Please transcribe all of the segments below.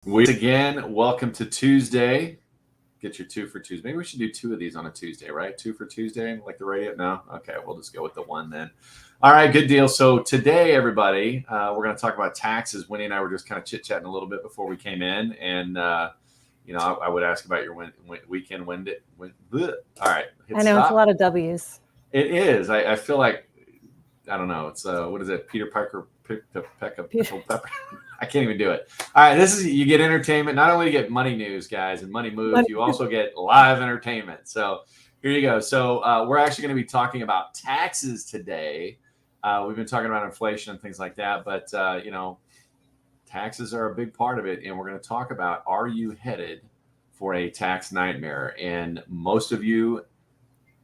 Welcome to Tuesday. Get your two for Tuesday. Maybe we should do two of these on a Tuesday, right? Two for Tuesday, like the radio. No, okay, we'll just go with the one then. All right, good deal. So today, everybody, we're going to talk about taxes. Winnie and I were just kind of chit chatting a little bit before we came in, and I would ask about your weekend. All right, I know it's a lot of W's. It is. I feel like I don't know. It's what is it? Peter Piper picked a peck of pickled pepper. I can't even do it. All right, you get entertainment. Not only you get money news, guys, and money moves, you also get live entertainment. So here you go. So we're actually going to be talking about taxes today. We've been talking about inflation and things like that, but taxes are a big part of it. And we're going to talk about, are you headed for a tax nightmare? And most of you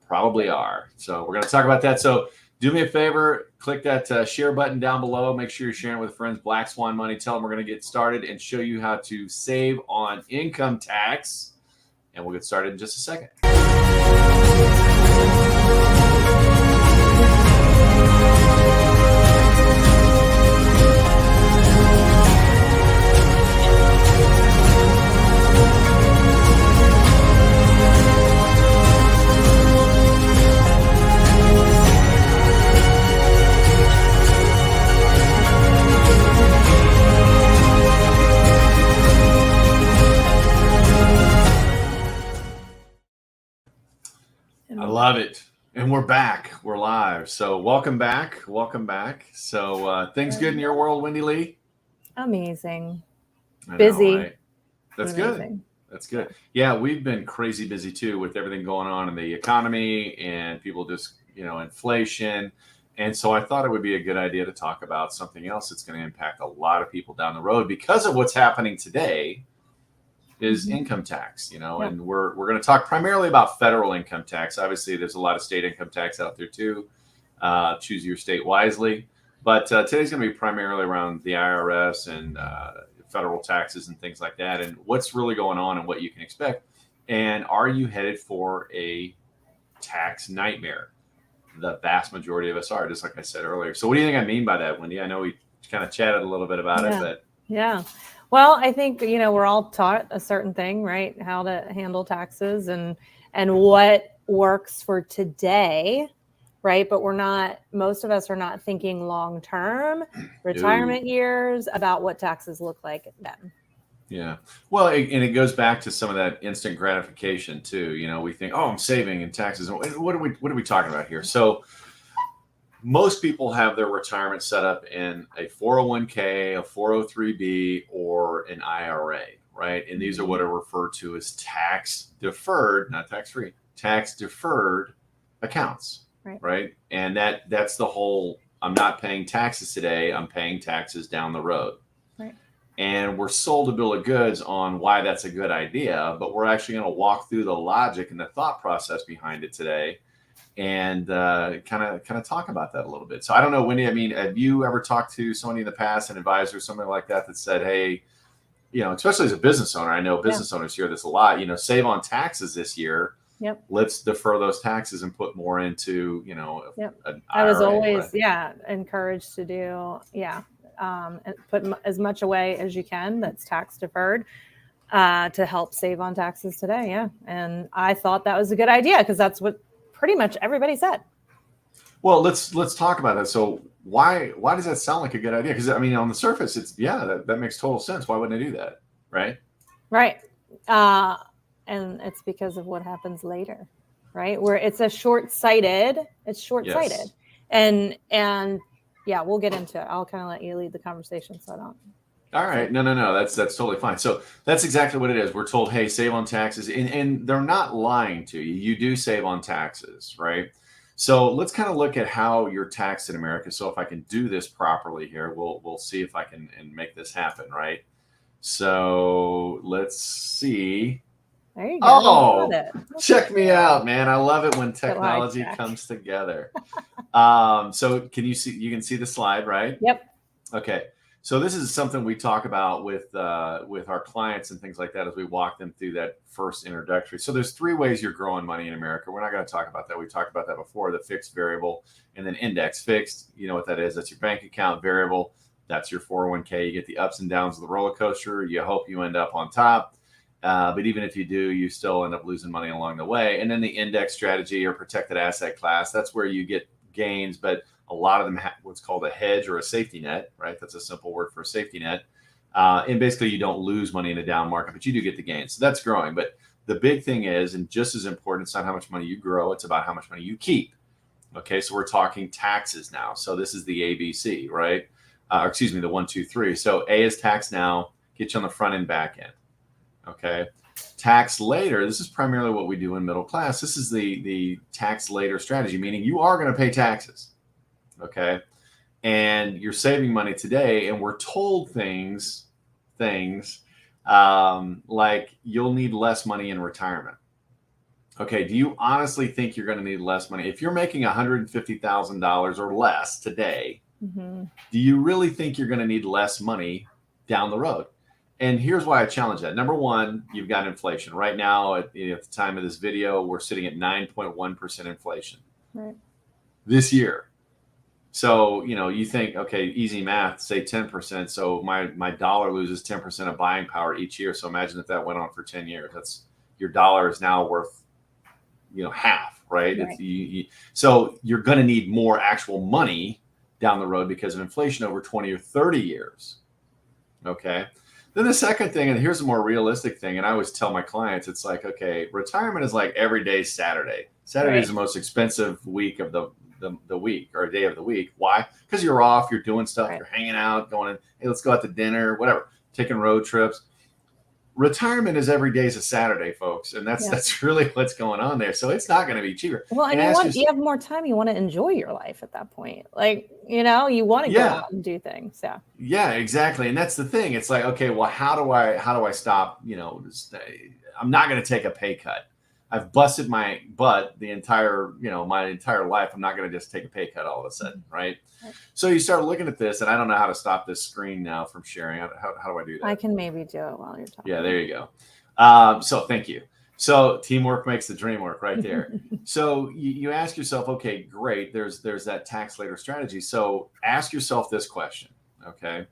probably are. So we're going to talk about that. So do me a favor, click that share button down below. Make sure you're sharing with friends. Black Swan Money. Tell them we're going to get started and show you how to save on income tax. And we'll get started in just a second. I love it. And we're back. We're live. So welcome back. So things good in your world, Wendy Lee? Amazing. Busy. Know, right? That's Amazing. Good. That's good. Yeah, we've been crazy busy too with everything going on in the economy and people just, inflation. And so I thought it would be a good idea to talk about something else that's going to impact a lot of people down the road because of what's happening today. Is income tax, and we're going to talk primarily about federal income tax. Obviously, there's a lot of state income tax out there too. Choose your state wisely. But today's going to be primarily around the IRS and federal taxes and things like that, and what's really going on and what you can expect. And are you headed for a tax nightmare? The vast majority of us are, just like I said earlier. So what do you think I mean by that, Wendy? I know we kind of chatted a little bit about it, but yeah. Well, I think, we're all taught a certain thing, right? How to handle taxes and what works for today, right? But most of us are not thinking long-term retirement years about what taxes look like then. Yeah. Well, and it goes back to some of that instant gratification too. We think, oh, I'm saving in taxes. What are we talking about here? So most people have their retirement set up in a 401k, a 403b, or an IRA, right? And these are what are referred to as tax deferred, not tax free, tax deferred accounts, right? And that's the whole, I'm not paying taxes today, I'm paying taxes down the road. Right. And we're sold a bill of goods on why that's a good idea, but we're actually going to walk through the logic and the thought process behind it today. And kind of talk about that a little bit. So I don't know, Wendy, I mean, have you ever talked to somebody in the past, an advisor, something like that said, hey, especially as a business owner, I know business owners hear this a lot, save on taxes this year. Yep. Let's defer those taxes and put more into, an I was IRA, always, encouraged to do, and put as much away as you can that's tax deferred to help save on taxes today. Yeah. And I thought that was a good idea because that's what pretty much everybody said. Well, let's talk about that. So why does that sound like a good idea? Because I mean, on the surface, it's that makes total sense. Why wouldn't I do that? Right. Right. And it's because of what happens later, right? Where it's short-sighted. Yes. And yeah, we'll get into it. I'll kind of let you lead the conversation so I don't. All right. No. That's totally fine. So that's exactly what it is. We're told, hey, save on taxes. And they're not lying to you. You do save on taxes, right? So let's kind of look at how you're taxed in America. So if I can do this properly here, we'll see if I can and make this happen, right? So let's see. There you go. Oh, check me out, man. I love it when technology comes together. So you can see the slide, right? Yep. Okay. So this is something we talk about with our clients and things like that as we walk them through that first introductory. So there's three ways you're growing money in America. We're not going to talk about that. We talked about that before, the fixed, variable, and then index. Fixed, you know what that is. That's your bank account. Variable, That's your 401k. You get the ups and downs of the roller coaster. You hope you end up on top. But even if you do, you still end up losing money along the way. And then the index strategy or protected asset class, that's where you get gains, but a lot of them have what's called a hedge or a safety net, right? That's a simple word for a safety net. And basically you don't lose money in a down market, but you do get the gains. So that's growing. But the big thing is, and just as important, it's not how much money you grow, it's about how much money you keep. Okay, so we're talking taxes now. So this is the ABC, right? Excuse me, the 1, 2, 3. So A is tax now, get you on the front and back end. Okay. Tax later, this is primarily what we do in middle class. This is the tax later strategy, meaning you are going to pay taxes. Okay. And you're saving money today, and we're told things like you'll need less money in retirement. Okay. Do you honestly think you're going to need less money? If you're making $150,000 or less today, do you really think you're going to need less money down the road? And here's why I challenge that. Number one, you've got inflation. Right now, at the time of this video, we're sitting at 9.1% inflation this year. So, you think, okay, easy math, say 10%. So my dollar loses 10% of buying power each year. So imagine if that went on for 10 years. That's your dollar is now worth, half, right? So you're going to need more actual money down the road because of inflation over 20 or 30 years. Okay. Then the second thing, and here's a more realistic thing, and I always tell my clients, it's like, okay, retirement is like every day Saturday. Saturday is the most expensive week of the week or day of the week. Why? Because you're off, you're doing stuff, you're hanging out, going in, hey, let's go out to dinner, whatever, taking road trips. Retirement is every day is a Saturday, folks, and that's really what's going on there. So it's not going to be cheaper. Well, and you have more time. You want to enjoy your life at that point. Like, you want to go out and do things. Yeah. Yeah, exactly. And that's the thing. It's like, okay, well, how do I stop? I'm not going to take a pay cut. I've busted my butt the entire, my entire life. I'm not going to just take a pay cut all of a sudden, right? So you start looking at this, and I don't know how to stop this screen now from sharing. How do I do that? I can maybe do it while you're talking. Yeah, there you go. So thank you. So teamwork makes the dream work right there. So you ask yourself, okay, great. There's that tax later strategy. So ask yourself this question, okay?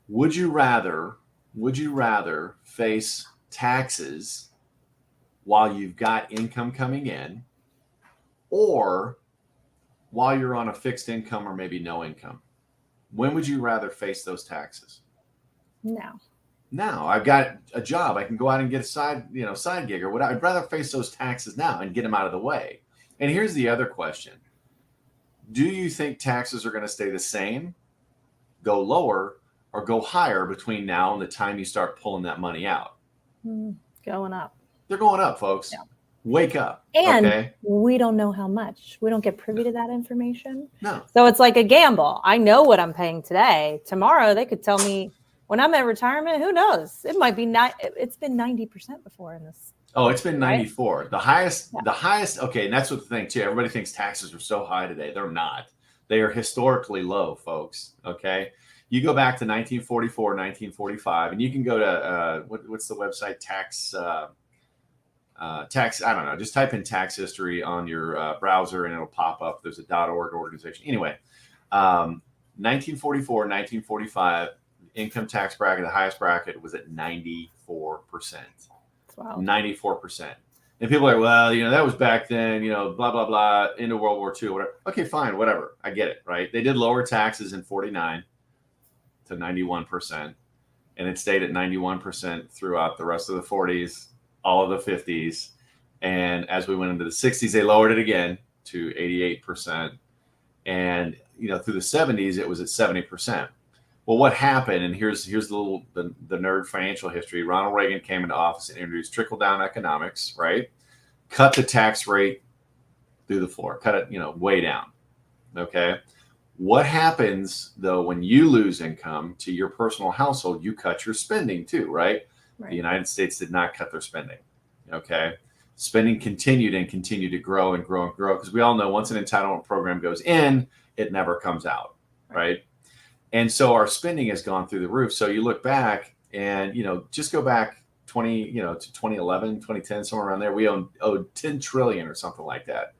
Would you rather face taxes while you've got income coming in, or while you're on a fixed income or maybe no income? When would you rather face those taxes? Now I've got a job. I can go out and get a side gig or whatever. I'd rather face those taxes now and get them out of the way. And here's the other question. Do you think taxes are going to stay the same, go lower, or go higher between now and the time you start pulling that money out? Going up. They're going up, folks. Yeah. Wake up. And we don't know how much. We don't get privy to that information. No. So it's like a gamble. I know what I'm paying today. Tomorrow they could tell me when I'm at retirement, who knows? It might be it's been 90% before in this. Oh, it's been 94. Right? The highest. Okay. And that's what the thing too. Everybody thinks taxes are so high today. They're not. They are historically low, folks. Okay. You go back to 1944, 1945, and you can go to what's the website? Tax. I don't know. Just type in tax history on your browser, and it'll pop up. There's a .org organization. Anyway, 1944, 1945, income tax bracket, the highest bracket was at 94%. Wow. 94%. And people are like, well, that was back then, blah, blah, blah, into World War II, whatever. Okay, fine, whatever. I get it, right? They did lower taxes in 49 to 91%, and it stayed at 91% throughout the rest of the 40s, all of the 50s. And as we went into the 60s, they lowered it again to 88%. And, through the 70s, it was at 70%. Well, what happened, and here's the nerd financial history. Ronald Reagan came into office and introduced trickle-down economics, right? Cut the tax rate through the floor, cut it, way down, okay? What happens, though, when you lose income to your personal household? You cut your spending too, right? The United States did not cut their spending, okay? Spending continued to grow and grow and grow, because we all know once an entitlement program goes in, it never comes out, right? And so our spending has gone through the roof. So you look back and, just go back to 2011, 2010, somewhere around there, we owed 10 trillion or something like that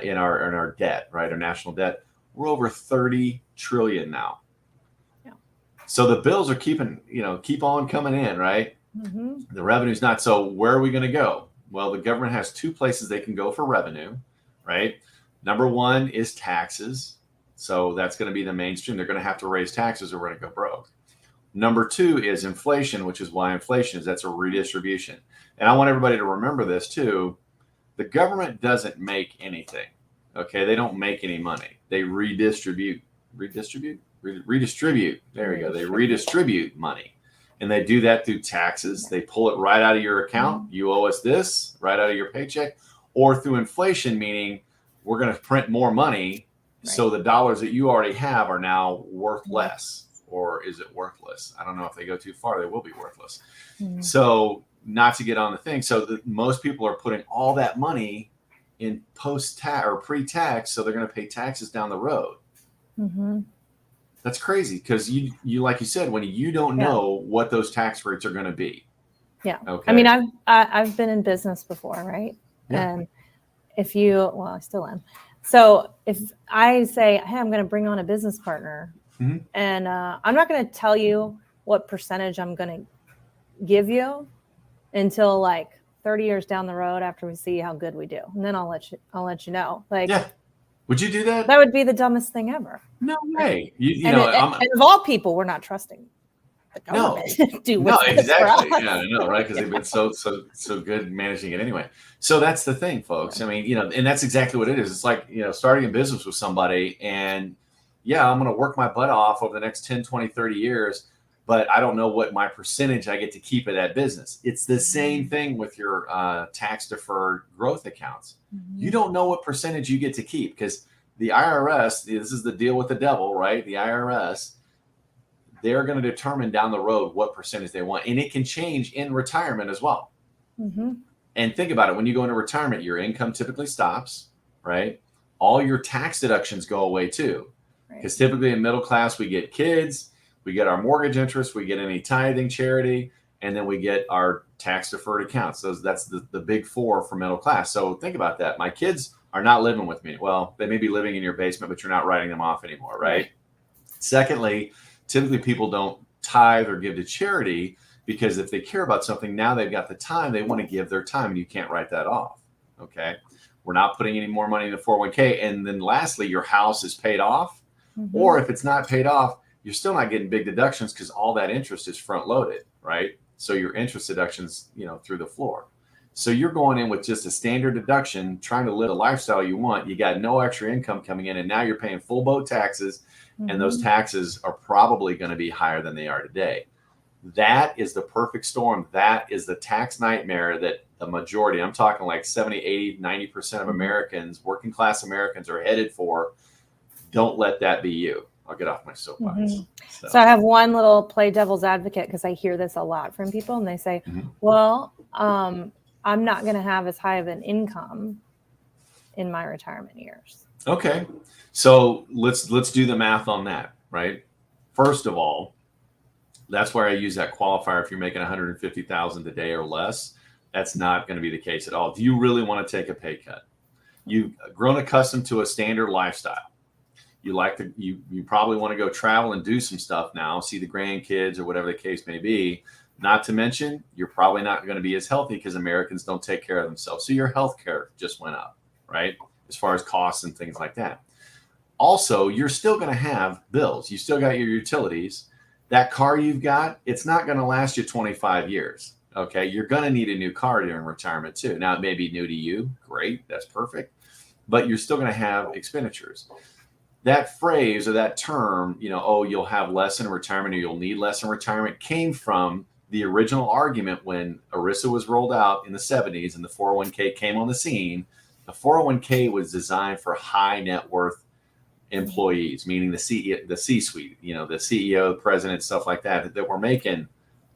in our debt, right? Our national debt. We're over 30 trillion now. So the bills are keep on coming in, right? Mm-hmm. The revenue's not. So where are we going to go? Well, the government has two places they can go for revenue, right? Number one is taxes. So that's going to be the mainstream. They're going to have to raise taxes or we're going to go broke. Number two is inflation, which is why inflation is that's a redistribution. And I want everybody to remember this too. The government doesn't make anything. Okay. They don't make any money. They redistribute. Redistribute. There we go. They redistribute money. And they do that through taxes. They pull it right out of your account. You owe us this right out of your paycheck, or through inflation, meaning we're going to print more money. Right. So the dollars that you already have are now worth less, or is it worthless? I don't know. If they go too far, they will be worthless. Mm-hmm. So not to get on the thing. So most people are putting all that money in post-tax or pre-tax. So they're going to pay taxes down the road. Mm-hmm. That's crazy because you like you said, when you don't know what those tax rates are going to be. Yeah. Okay. I mean, I've been in business before, right? Yeah. And I still am. So if I say, hey, I'm going to bring on a business partner, mm-hmm. and I'm not going to tell you what percentage I'm going to give you until like 30 years down the road after we see how good we do, and then I'll let you know. Like. Yeah. Would you do that? That would be the dumbest thing ever. No way. And of all people, we're not trusting the government to do what's exactly. Yeah, I know, right? Because they've been so good managing it anyway. So that's the thing, folks. I mean, and that's exactly what it is. It's like, starting a business with somebody and I'm going to work my butt off over the next 10, 20, 30 years, but I don't know what my percentage I get to keep of that business. It's the same thing with your tax deferred growth accounts. Mm-hmm. You don't know what percentage you get to keep because the IRS, this is the deal with the devil, right? The IRS, they're going to determine down the road what percentage they want. And it can change in retirement as well. Mm-hmm. And think about it. When you go into retirement, your income typically stops, right? All your tax deductions go away too. Because typically in middle class, we get kids, we get our mortgage interest, we get any tithing, charity, and then we get our tax deferred accounts. That's the big four for middle class. So think about that. My kids are not living with me. Well, they may be living in your basement, but you're not writing them off anymore, right? Secondly, typically people don't tithe or give to charity because if they care about something, now they've got the time, they want to give their time and you can't write that off, okay? We're not putting any more money in the 401k. And then lastly, your house is paid off. Mm-hmm. Or if it's not paid off, you're still not getting big deductions because all that interest is front loaded, right? So your interest deductions, through the floor. So you're going in with just a standard deduction, trying to live the lifestyle you want. You got no extra income coming in, and now you're paying full boat taxes, mm-hmm. and those taxes are probably going to be higher than they are today. That is the perfect storm. That is the tax nightmare that the majority, I'm talking like 70, 80, 90% of Americans, working class Americans are headed for. Don't let that be you. I'll get off my soapbox. Mm-hmm. So I have one little play devil's advocate because I hear this a lot from people and they say, mm-hmm. well, I'm not going to have as high of an income in my retirement years. Okay. So let's do the math on that, right? First of all, that's where I use that qualifier. If you're making $150,000 a day or less, that's not going to be the case at all. Do you really want to take a pay cut? You've grown accustomed to a standard lifestyle. You probably want to go travel and do some stuff now, see the grandkids or whatever the case may be. Not to mention, you're probably not going to be as healthy because Americans don't take care of themselves. So your health care just went up, right? As far as costs and things like that. Also, you're still going to have bills. You still got your utilities. That car you've got, it's not going to last you 25 years. Okay. You're going to need a new car during retirement too. Now it may be new to you. Great. That's perfect. But you're still going to have expenditures. That phrase or that term, you'll have less in retirement or you'll need less in retirement came from the original argument when ERISA was rolled out in the 70s and the 401k came on the scene. The 401k was designed for high net worth employees, meaning the C-suite, the CEO, the president, stuff like that were making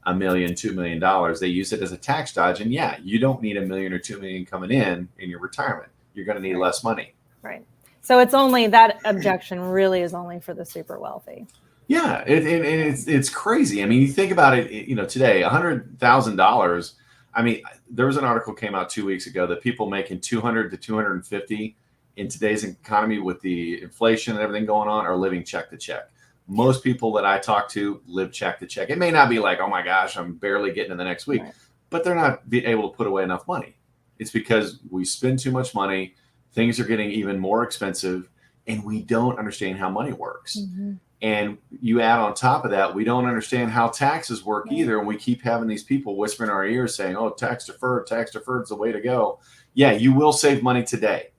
$1 million, $2 million. They use it as a tax dodge. And you don't need $1 million or $2 million coming in your retirement. You're going to need less money. Right. So it's only that objection really is only for the super wealthy. Yeah, it's crazy. I mean, you think about it. Today, $100,000. I mean, there was an article came out 2 weeks ago that people making 200 to 250 in today's economy with the inflation and everything going on are living check to check. Most people that I talk to live check to check. It may not be like, oh my gosh, I'm barely getting to the next week, Right. but they're not able to put away enough money. It's because we spend too much money. Things are getting even more expensive, and we don't understand how money works. Mhm. And you add on top of that, we don't understand how taxes work Right. either. And we keep having these people whisper in our ears saying, oh, tax deferred is the way to go. Yeah, you will save money today.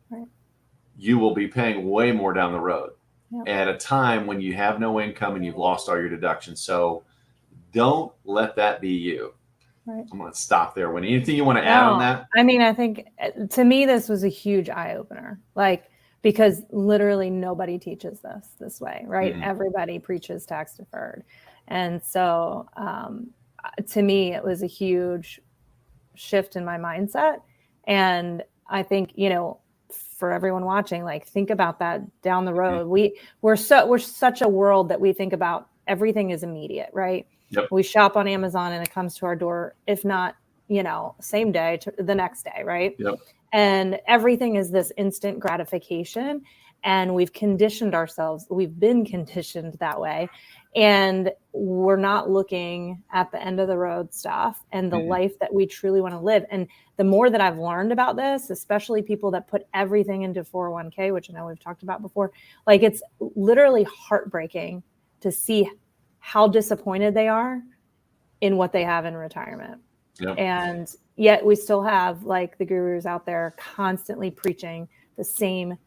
Right. You will be paying way more down the road Yep. at a time when you have no income and you've lost all your deductions. So don't let that be you. Right. I'm going to stop there. When anything you want to add on that? I mean, I think to me, this was a huge eye opener. Like, because literally nobody teaches this way, right? Mhm. Everybody preaches tax deferred. And so to me, it was a huge shift in my mindset. And I think, for everyone watching, like, think about that down the road. We're such a world that we think about everything is immediate, right? Yep. We shop on Amazon and it comes to our door, if not, same day to the next day, right? Yep. And everything is this instant gratification. And we've conditioned ourselves. We've been conditioned that way. And we're not looking at the end of the road stuff and the life that we truly want to live. And the more that I've learned about this, especially people that put everything into 401k, which I know we've talked about before, like, it's literally heartbreaking to see how disappointed they are in what they have in retirement. Yep. And yet we still have, like, the gurus out there constantly preaching the same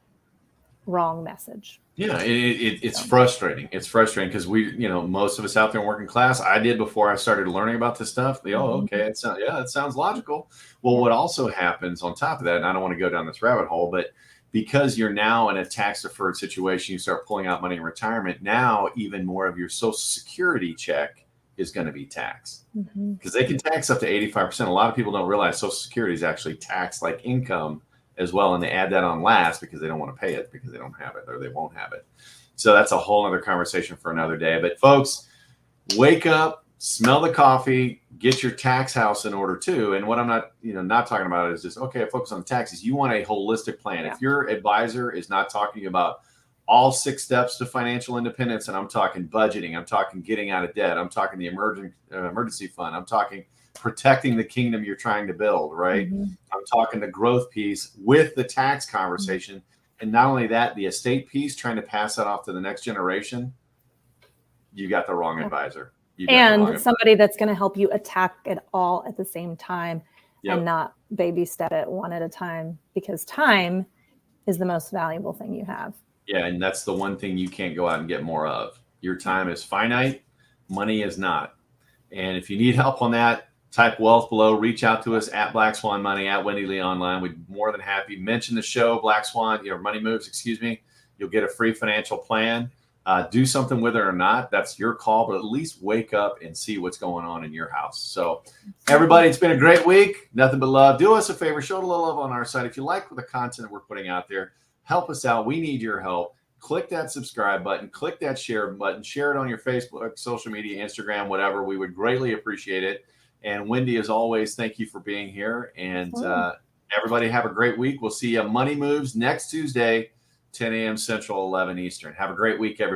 wrong message. Yeah, it's frustrating. It's frustrating because most of us out there in working class, I did before I started learning about this stuff. Okay, it sounds logical. Well, what also happens on top of that, and I don't want to go down this rabbit hole, but because you're now in a tax deferred situation, you start pulling out money in retirement. Now, even more of your Social Security check is going to be taxed because they can tax up to 85%. A lot of people don't realize Social Security is actually taxed like income as well, and they add that on last because they don't want to pay it because they don't have it or they won't have it. So that's a whole other conversation for another day. But folks, wake up, smell the coffee, get your tax house in order too. And what I'm not talking about is just, okay, focus on the taxes. You want a holistic plan. Yeah. If your advisor is not talking about all 6 steps to financial independence, and I'm talking budgeting, I'm talking getting out of debt, I'm talking the emergency fund, I'm talking protecting the kingdom you're trying to build, right? I'm talking the growth piece with the tax conversation. And not only that, the estate piece, trying to pass that off to the next generation. You got the wrong advisor. And somebody that's going to help you attack it all at the same time and not baby step it one at a time, because time is the most valuable thing you have. Yeah. And that's the one thing you can't go out and get more of. Your time is finite. Money is not. And if you need help on that, type wealth below, reach out to us at Black Swan Money, at Wendy Lee Online. We'd be more than happy. Mention the show, Black Swan, Money Moves, You'll get a free financial plan. Do something with it or not, that's your call, but at least wake up and see what's going on in your house. So everybody, it's been a great week. Nothing but love. Do us a favor, show a little love on our site. If you like the content that we're putting out there, help us out. We need your help. Click that subscribe button, click that share button, share it on your Facebook, social media, Instagram, whatever. We would greatly appreciate it. And Wendy, as always, thank you for being here. And everybody have a great week. We'll see you Money Moves next Tuesday, 10 a.m. Central, 11 Eastern. Have a great week, everybody.